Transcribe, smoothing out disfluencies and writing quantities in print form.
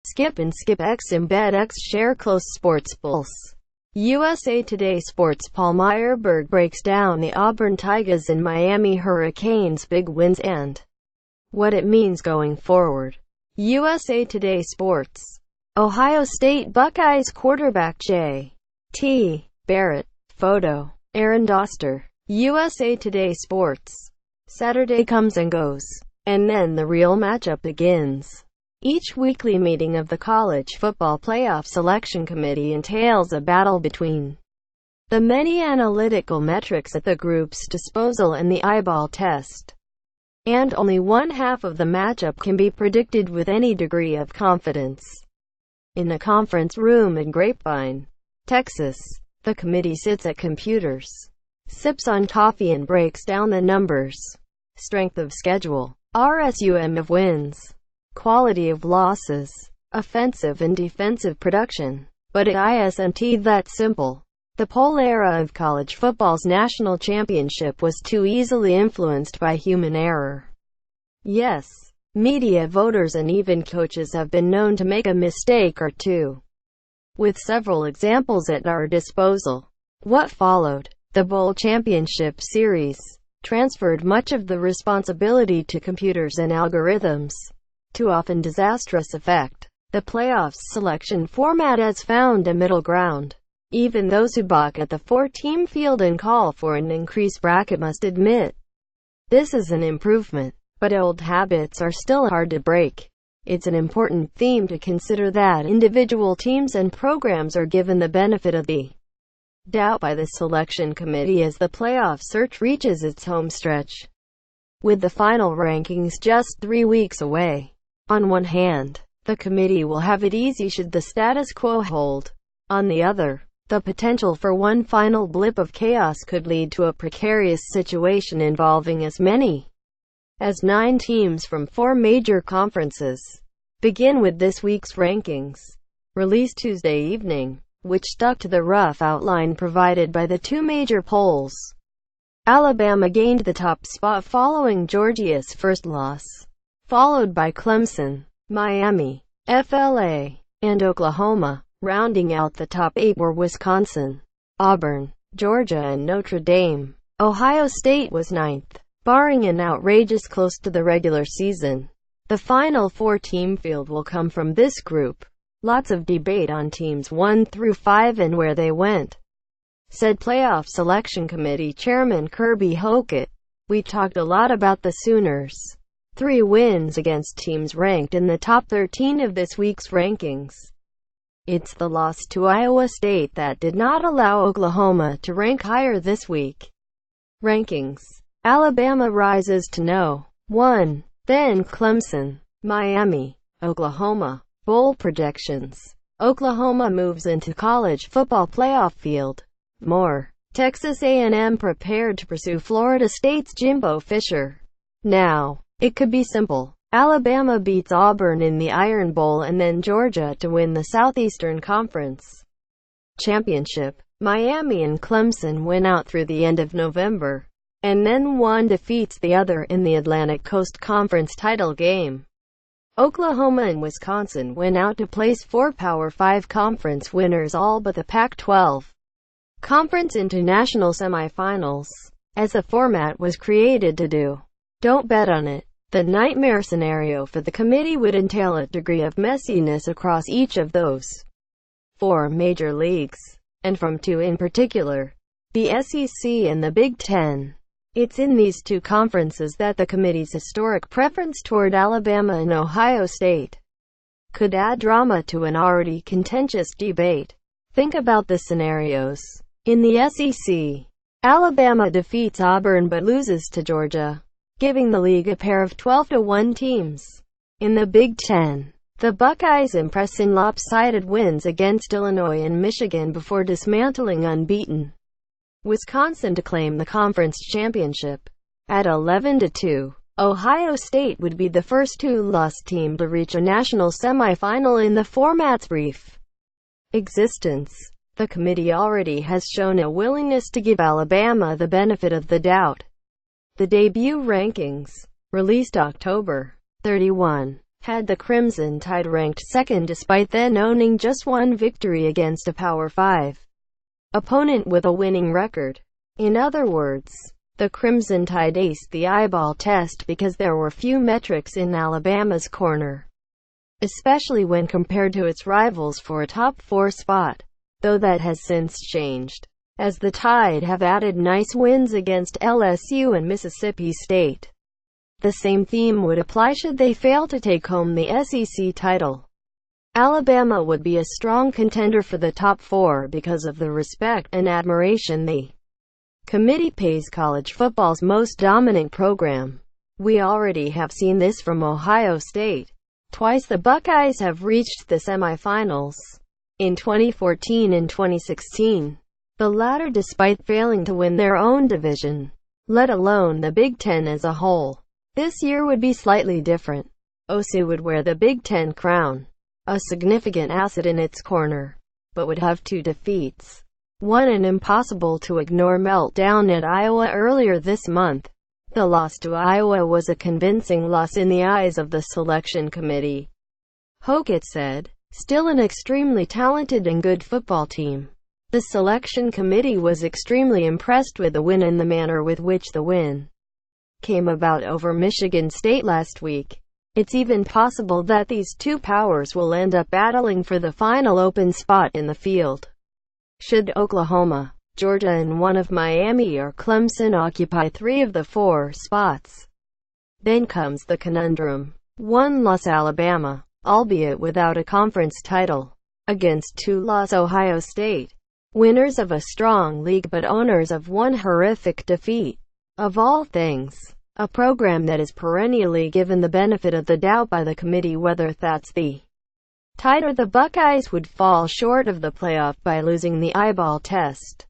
Skip and Skip X Embed X share close sports pulse. USA Today Sports Paul Meyerberg breaks down the Auburn Tigers and Miami Hurricanes' big wins and what it means going forward. USA Today Sports. Ohio State Buckeyes quarterback J.T. Barrett. Photo. Aaron Doster. USA Today Sports. Saturday comes and goes, and then the real matchup begins. Each weekly meeting of the College Football Playoff Selection Committee entails a battle between the many analytical metrics at the group's disposal and the eyeball test. And only one half of the matchup can be predicted with any degree of confidence. In a conference room in Grapevine, Texas, the committee sits at computers, sips on coffee and breaks down the numbers. Strength of schedule, RSUM of wins, quality of losses, offensive and defensive production. But it isn't that simple. The poll era of college football's national championship was too easily influenced by human error. Yes, media, voters, and even coaches have been known to make a mistake or two. With several examples at our disposal. What followed, the Bowl Championship Series, transferred much of the responsibility to computers and algorithms. To often disastrous effect. The playoffs selection format has found a middle ground. Even those who balk at the four-team field and call for an increased bracket must admit this is an improvement, but old habits are still hard to break. It's an important theme to consider that individual teams and programs are given the benefit of the doubt by the selection committee as the playoff search reaches its home stretch. With the final rankings just 3 weeks away. On one hand, the committee will have it easy should the status quo hold. On the other, the potential for one final blip of chaos could lead to a precarious situation involving as many as 9 teams from 4 major conferences. Begin with this week's rankings, released Tuesday evening, which stuck to the rough outline provided by the 2 major polls. Alabama gained the top spot following Georgia's first loss, followed by Clemson, Miami, FLA, and Oklahoma. Rounding out the top 8 were Wisconsin, Auburn, Georgia, and Notre Dame. Ohio State was 9th, barring an outrageous close to the regular season. The final 4-team field will come from this group. Lots of debate on teams 1 through 5 and where they went, said Playoff Selection Committee Chairman Kirby Hockett. We talked a lot about the Sooners' 3 wins against teams ranked in the top 13 of this week's rankings. It's the loss to Iowa State that did not allow Oklahoma to rank higher this week. Rankings. Alabama rises to No. 1, then Clemson, Miami, Oklahoma. Bowl projections. Oklahoma moves into college football playoff field. More. Texas A&M prepared to pursue Florida State's Jimbo Fisher. Now, it could be simple. Alabama beats Auburn in the Iron Bowl and then Georgia to win the Southeastern Conference Championship. Miami and Clemson win out through the end of November, and then one defeats the other in the Atlantic Coast Conference title game. Oklahoma and Wisconsin win out to place 4 Power 5 conference winners, all but the Pac-12 conference, into national semifinals, as the format was created to do. Don't bet on it. The nightmare scenario for the committee would entail a degree of messiness across each of those 4 major leagues, and from 2 in particular, the SEC and the Big Ten. It's in these 2 conferences that the committee's historic preference toward Alabama and Ohio State could add drama to an already contentious debate. Think about the scenarios. In the SEC, Alabama defeats Auburn but loses to Georgia, giving the league a pair of 12-1 teams. In the Big Ten, the Buckeyes impress in lopsided wins against Illinois and Michigan before dismantling unbeaten Wisconsin to claim the conference championship. At 11-2, Ohio State would be the first 2-loss team to reach a national semifinal in the format's brief existence. The committee already has shown a willingness to give Alabama the benefit of the doubt. The debut rankings, released October 31, had the Crimson Tide ranked second despite then owning just one victory against a Power 5 opponent with a winning record. In other words, the Crimson Tide aced the eyeball test because there were few metrics in Alabama's corner, especially when compared to its rivals for a top 4 spot, though that has since changed, as the Tide have added nice wins against LSU and Mississippi State. The same theme would apply should they fail to take home the SEC title. Alabama would be a strong contender for the top 4 because of the respect and admiration the committee pays college football's most dominant program. We already have seen this from Ohio State. Twice the Buckeyes have reached the semifinals, in 2014 and 2016. The latter despite failing to win their own division, let alone the Big Ten as a whole. This year would be slightly different. OSU would wear the Big Ten crown, a significant asset in its corner, but would have 2 defeats. One an impossible to ignore meltdown at Iowa earlier this month. The loss to Iowa was a convincing loss in the eyes of the selection committee, Hockett said. Still an extremely talented and good football team. The selection committee was extremely impressed with the win and the manner with which the win came about over Michigan State last week. It's even possible that these two powers will end up battling for the final open spot in the field. Should Oklahoma, Georgia and one of Miami or Clemson occupy 3 of the 4 spots? Then comes the conundrum. One-loss Alabama, albeit without a conference title, against 2-loss Ohio State, winners of a strong league but owners of one horrific defeat. Of all things, a program that is perennially given the benefit of the doubt by the committee whether that's the Tide or the Buckeyes would fall short of the playoff by losing the eyeball test.